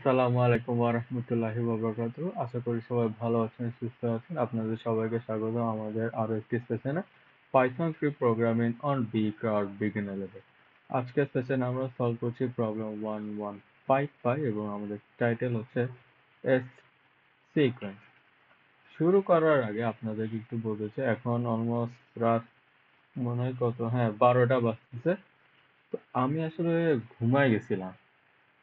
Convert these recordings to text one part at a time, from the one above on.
আসসালামু আলাইকুম ওয়া রাহমাতুল্লাহি ওয়া বারাকাতুহু। আশা করি সবাই ভালো আছেন, সুস্থ আছেন। আপনাদের সবাইকে স্বাগতম আমাদের আরো একটি সেশনে Python script programming on big আর বিগিনার লেভেল। আজকের সেশনে আমরা সলভ করছি প্রবলেম 1155 এবং আমাদের টাইটেল হচ্ছে এস সিকোয়েন্স। শুরু করার আগে আপনাদেরকে একটু বলতে চাই, এখন অলমোস্ট রাত মনে হয় কত, হ্যাঁ 12টা বাজতেছে। তো আমি আসলে ঘুমায় গেছিলাম।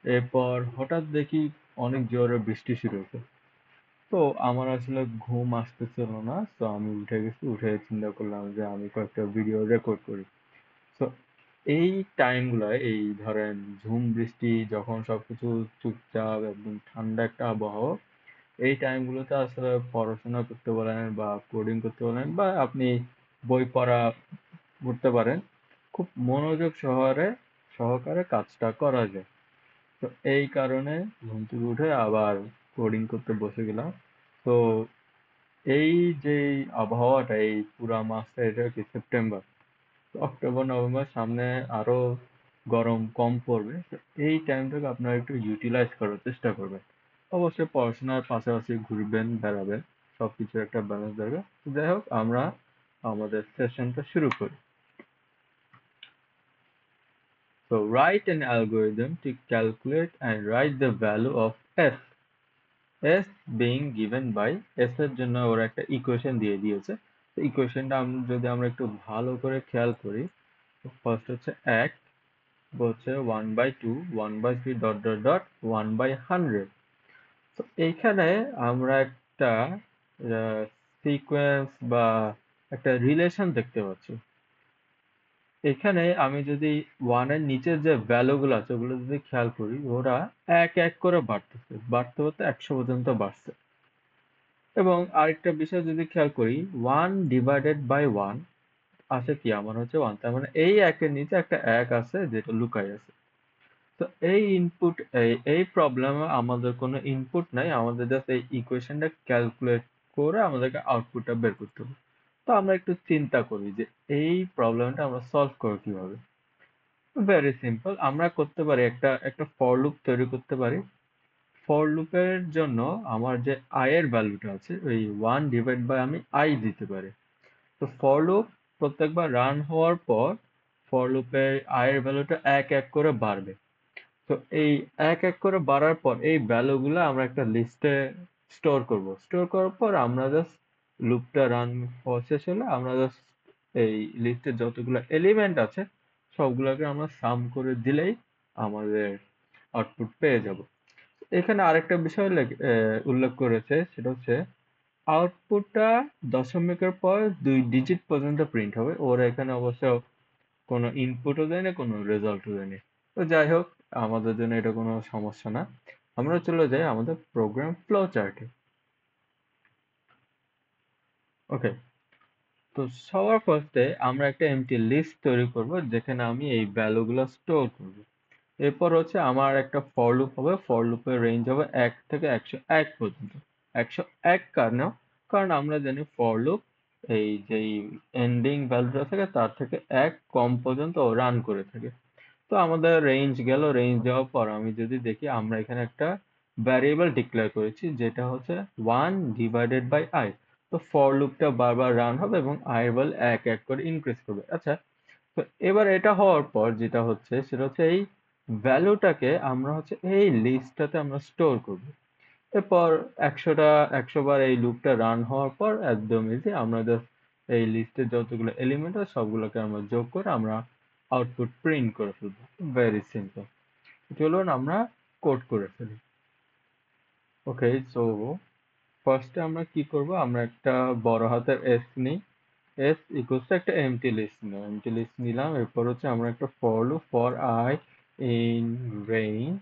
এরপর হঠাৎ দেখি অনেক জোরে বৃষ্টি শুরু হয়েছে। তো আমার আসলে ঘুম আসতেছিল না, তো আমি উঠে গেছি। উঠে চিন্তা করলাম যে আমি কয়েকটা ভিডিও রেকর্ড করি। তো এই টাইমগুলোয়, এই ধরেন ঝুম বৃষ্টি, যখন সবকিছু চুপচাপ একদম ঠান্ডা একটা আবহাওয়া, এই টাইমগুলোতে আসলে পড়াশোনা করতে বলেন বা কোডিং করতে বলেন বা আপনি বই পড়া করতে পারেন, খুব মনোযোগ সহকারে কাজটা করা যায়। তো এই কারণে ঘুম থেকে উঠে আবার কোডিং করতে বসে গেলাম। তো এই যে আবহাওয়াটা, এই পুরা মাসটা, এটা কি সেপ্টেম্বর, তো অক্টোবর নভেম্বর সামনে আরো গরম কম পড়বে। তো এই টাইমটাকে আপনারা একটু ইউটিলাইজ করার চেষ্টা করবেন। অবশ্যই পড়াশোনার পাশাপাশি ঘুরবেন, বেড়াবেন, সবকিছুর একটা ব্যালেন্স দরকার। তো যাই হোক, আমরা আমাদের সেশনটা শুরু করি। So write an algorithm to calculate and write the value of s. s being given by s এর জন্য ওরা একটা ইকুয়েশন দিয়ে দিয়েছে। তো ইকুয়েশনটা যদি আমরা একটু ভালো করে খেয়াল করি, ফার্স্ট হচ্ছে এক, হচ্ছে 1/2, 1/3 ডট ডট ডট 1/100। তো এইখানে আমরা একটা সিকোয়েন্স বা একটা রিলেশন দেখতে পাচ্ছি। এখানে আমি যদি ওয়ানের নিচের যে ভ্যালু গুলো আছে ওগুলো যদি খেয়াল করি, ওরা এক এক করে বাড়তেছে, বাড়তে বাড়তে 100 পর্যন্ত বাড়ছে। এবং আরেকটা বিষয় যদি খেয়াল করি, 1/1 আছে কি, আমার হচ্ছে 1, তার মানে এই একের নিচে একটা এক আছে যেটা লুকাই আছে। তো এই ইনপুট, এই প্রবলেমে আমাদের কোনো ইনপুট নাই, আমাদের জাস্ট এই ইকুয়েশনটা ক্যালকুলেট করে আমাদেরকে আউটপুটটা বের করতে হবে। তো আমরা একটু চিন্তা করি যে এই প্রবলেমটা আমরা সলভ করব কিভাবে। ভেরি সিম্পল, আমরা করতে পারি একটা একটা ফর লুপ তৈরি করতে পারি। ফর লুপের জন্য আমার যে i এর ভ্যালুটা আছে, ওই 1 আমি i দিতে পারি। তো ফর লুপ প্রত্যেকবার রান হওয়ার পর ফর লুপের i এর ভ্যালুটা এক এক করে বাড়বে। তো এই এক এক করে বাড়ার পর এই ভ্যালুগুলো আমরা একটা লিস্টে স্টোর করব। স্টোর করার পর আমরা জাস্ট লুপটা রান হওয়া শেষ হলে আমরা জাস্ট এই লিস্টের যতগুলো এলিমেন্ট আছে সবগুলোকে আমরা সাম করে দিলেই আমাদের আউটপুট পেয়ে যাব। এখানে আরেকটা বিষয় উল্লেখ করেছে, সেটা হচ্ছে আউটপুটটা দশমিকের পর 2 ডিজিট পর্যন্ত প্রিন্ট হবে। ওরা এখানে অবশ্য কোনো ইনপুটও দেয় না, কোনো রেজাল্টও দেয় না। তো যাই হোক, আমাদের জন্য এটা কোনো সমস্যা না। আমরা চলে যাই আমাদের প্রোগ্রাম ফ্লো চার্টে। ওকে, তো সবার ফার্স্টে আমরা একটা এমটি লিস্ট তৈরি করব যেখানে আমি এই ভ্যালুগুলো স্টোর করব। এরপর হচ্ছে আমার একটা ফর লুপ হবে, ফর লুপের রেঞ্জ হবে 1 থেকে 101 পর্যন্ত। 101 কেন? কারণ আমরা জানি ফর লুপ এই যে এন্ডিং ভ্যালুটা থাকে তার থেকে 1 কম পর্যন্ত রান করে থাকে। তো আমাদের রেঞ্জ গেল, রেঞ্জ যাওয়ার পর আমি যদি দেখি, আমরা এখানে একটা ভ্যারিয়েবল ডিক্লেয়ার করেছি যেটা হচ্ছে 1/i। তো ফর লুপটা বারবার রান হবে এবং i এর ভ্যালু এক এক করে ইনক্রিজ করবে। আচ্ছা, তো এবার এটা হওয়ার পর যেটা হচ্ছে সেটা হচ্ছে এই ভ্যালুটাকে আমরা হচ্ছে এই লিস্টটাতে আমরা স্টোর করব। এরপর 100 বার এই লুপটা রান হওয়ার পর একদম ইজি, আমরা জাস্ট এই লিস্টের যতগুলো এলিমেন্ট আছে সবগুলোকে আমরা যোগ করে আমরা আউটপুট প্রিন্ট করে ফেলবো। Very simple. চলুন আমরা কোড করে ফেলি। ওকে, সো ফার্স্টে আমরা কি করব, আমরা একটা বড় হাতের এস নিই। এস ইকুয়ালস টু একটা এমটি লিস্ট নিলাম, এমটি লিস্ট নিলাম। এরপর হচ্ছে আমরা একটা for loop, for I in range,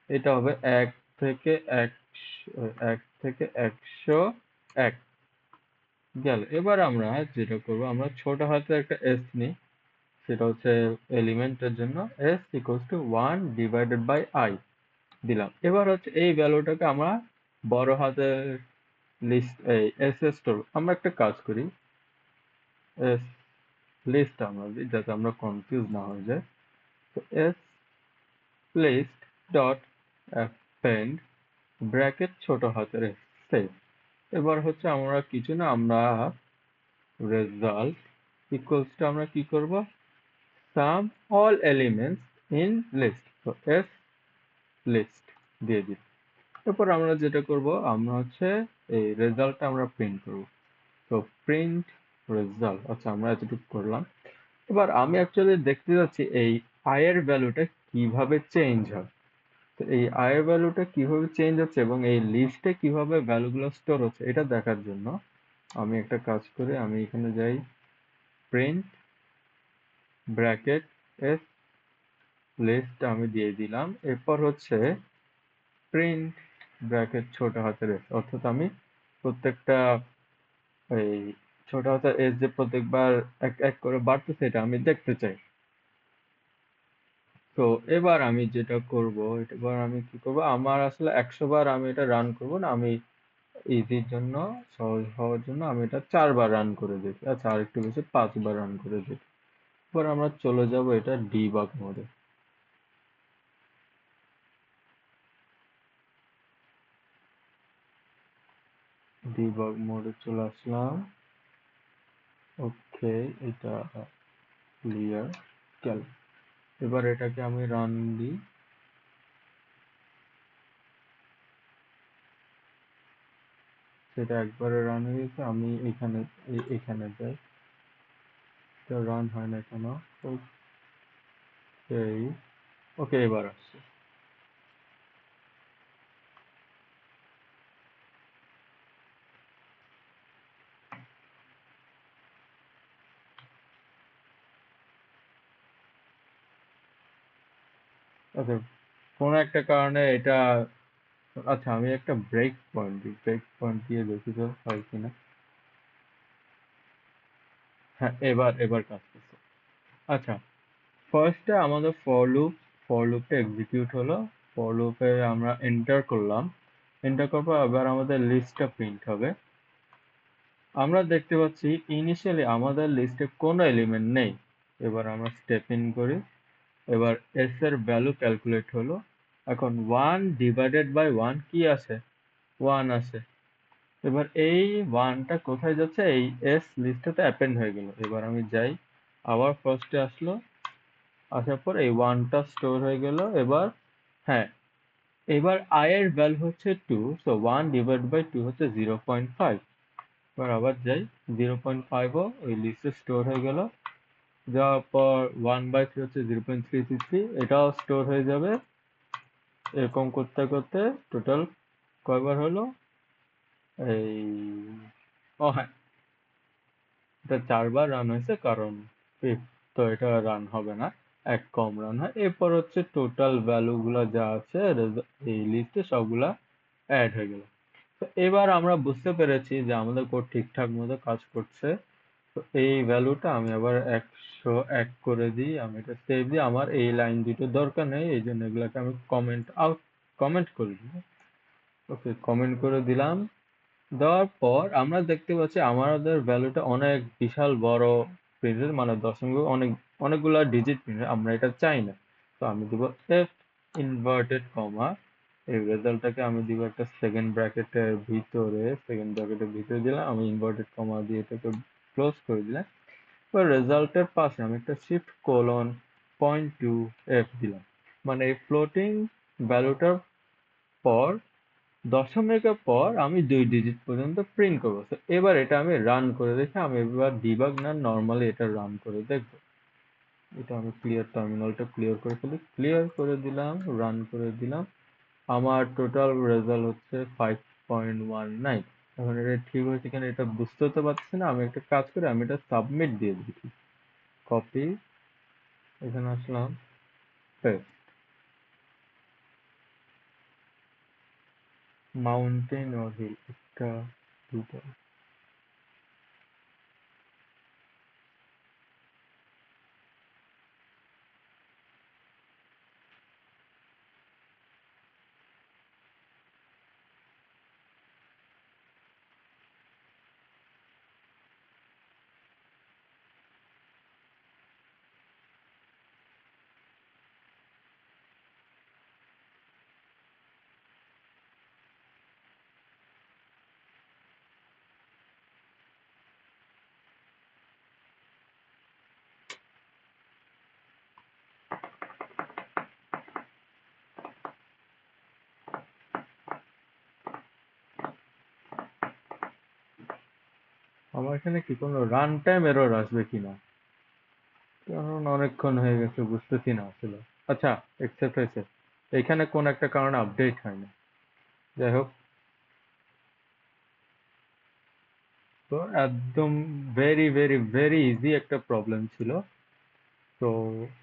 এটা হবে 1 থেকে 101 গেল। এবার আমরা যেটা করব, আমরা ছোট হাতের একটা এস নিই, সেটা হচ্ছে এলিমেন্টের জন্য এস ইকুয়ালস টু 1/i দিলাম। এবার হচ্ছে এই ভ্যালুটাকে আমরা বড় হাতের লিস্ট, এই এস এ স্টোর। আমরা একটা কাজ করি, এস লিস্ট আমরা দিই যাতে আমরা কনফিউজ না হয়ে যায়। তো S list dot append bracket ছোট হাতের সেভ। এবার হচ্ছে আমরা কিছু না, আমরা রেজাল্ট ইকুয়ালস টু আমরা কি করব, সাম অল এলিমেন্টস ইন লিস্ট, তো এস লিস্ট দিয়ে দিই। এরপর আমরা যেটা করব, আমরা হচ্ছে এই রেজাল্টটা আমরা প্রিন্ট করব। তো প্রিন্ট রেজাল্ট, আচ্ছা আমরা এতটুকু করলাম। এবার আমি অ্যাকচুয়ালি দেখতে যাচ্ছি এই আয়ের ভ্যালুটা কিভাবে চেঞ্জ হয়। তো এই আয়ের ভ্যালুটা কিভাবে চেঞ্জ হচ্ছে এবং এই লিস্টে কিভাবে ভ্যালুগুলো স্টোর হচ্ছে এটা দেখার জন্য আমি একটা কাজ করি, আমি এখানে যাই, প্রিন্ট ব্র্যাকেট এস লিস্ট আমি দিয়ে দিলাম। এরপর হচ্ছে প্রিন্ট ব্র্যাকেট ছোট হাতের এস, অর্থাৎ আমি প্রত্যেকটা এই ছোট হাতের এস যে প্রত্যেকবার এক এক করে বাড়তেছে এটা আমি দেখতে চাই। তো এবার আমি যেটা করব, এবার আমি কি করব, আমার আসলে 100 বার আমি এটা রান করব না, আমি ইজির জন্য, সহজ হওয়ার জন্য আমি এটা 4 বার রান করে দেখি। আচ্ছা আর একটু বেশি, 5 বার রান করে দেখি। এবার আমরা চলে যাব এটা ডিবাগ মোডে। ডিবাগ মোডে চলে আসলাম। ওকে, এটা ক্লিয়ার গেল। এবার এটাকে আমি রান দিই। সেটা একবারে রান হয়ে গেছে, আমি এখানে এখানে যাই, এটা রান হয় না কেন। ওকে, ওকে এবার আসছে। আচ্ছা, কোনো একটা কারণে এটা, আচ্ছা আমি একটা ব্রেক পয়েন্ট দিই, ব্রেক পয়েন্ট দিয়ে দেখি তো হয় কিনা। হ্যাঁ, এবার এবার কাজ করছে। আচ্ছা, ফার্স্টে আমাদের ফর লুপটা এক্সিকিউট হলো। ফর লুপে আমরা এন্টার করলাম, এন্টার করার পর এবার আমাদের লিস্টটা প্রিন্ট হবে। আমরা দেখতে পাচ্ছি ইনিশিয়ালি আমাদের লিস্টে কোনো এলিমেন্ট নেই। এবার আমরা স্টেপ ইন করি। এবার এস এর ভ্যালু ক্যালকুলেট হলো। এখন 1/1 কি আছে, 1 আছে। এবার এই 1টা কোথায় যাচ্ছে, এই এস লিস্টটাতে অ্যাপেন্ড হয়ে গেল। এবার আমি যাই, আবার ফার্স্টে আসলো, আসার পর এই 1টা স্টোর হয়ে গেল। এবার হ্যাঁ, এবার i এর ভ্যালু হচ্ছে 2, সো 1/2 হচ্ছে 0.5। এবার আবার যাই, 0.5ও ওই লিস্টে স্টোর হয়ে গেল। যাওয়ার পর 1/3 হচ্ছে 0.333, এটাও স্টোর হয়ে যাবে। এরকম করতে করতে টোটাল কয়বার হলো, এই, ও হ্যাঁ, এটা 4 বার রান হয়েছে, কারণ তো এটা রান হবে না, এক কম রান হয়। এরপর হচ্ছে টোটাল ভ্যালু গুলা যা আছে এই লিস্টে সবগুলা অ্যাড হয়ে গেল। তো এবার আমরা বুঝতে পেরেছি যে আমাদের কোড ঠিকঠাক মতো কাজ করছে। তো এই ভ্যালুটা আমি আবার 101 করে দিই, আমি এটা সেভ দিই। আমার এই লাইন দুটো দরকার নেই, এই জন্য এগুলাকে আমি কমেন্ট করে দিই। ওকে, কমেন্ট করে দিলাম। দেওয়ার পর আমরা দেখতে পাচ্ছি আমাদের ভ্যালুটা অনেক বিশাল বড় প্রিন্টের, মানে দশমিক অনেক অনেকগুলা ডিজিট প্রিন্টের, আমরা এটা চাই না। তো আমি দিব এফ ইনভার্টেড কমা, এই রেজাল্টটাকে আমি দিব একটা সেকেন্ড ব্র্যাকেটের ভিতরে দিলাম, আমি ইনভার্টেড কমা দিয়ে এটাকে ক্লোজ করে দিলাম। এবার রেজাল্টের পাশে আমি একটা শিফট কোলন 0.2 দিলাম, মানে এই ফ্লোটিং ভ্যালুটার পর দশমিকের পর আমি 2 ডিজিট পর্যন্ত প্রিন্ট করবো। তো এবার এটা আমি রান করে দেখি, আমি এবার ডিবাগ না নর্মালি এটা রান করে দেখবো। এটা আমি টার্মিনালটা ক্লিয়ার করে ফেলি, ক্লিয়ার করে দিলাম, রান করে দিলাম। আমার টোটাল রেজাল্ট হচ্ছে 5.19। এখন এটা ঠিক হয়েছে কিনা এটা বুঝতে তো পারছি না, আমি একটা কাজ করি, আমি এটা সাবমিট দিয়ে দিচ্ছি। কপি, এখানে আসলাম, পেস্ট, মাউন্টেন অর হিল, একটা দুটো। আমার এখানে কি কোনো রান টাইম এরর আসবে কিনা, কারণ অনেকক্ষণ হয়ে গেছে বুঝতেছি না আসলে। আচ্ছা, একসেপ্ট হয়েছে। এখানে কোন একটা কারণে আপডেট হয় না। যাই হোক, তো একদম ভেরি ভেরি ভেরি ইজি একটা প্রবলেম ছিল। তো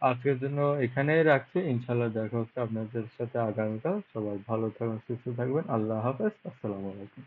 আজকের জন্য এখানেই রাখছি, ইনশাল্লাহ দেখা হচ্ছে আপনাদের সাথে আগামীকাল। সবাই ভালো থাকবেন, সুস্থ থাকবেন। আল্লাহ হাফেজ, আসসালামু আলাইকুম।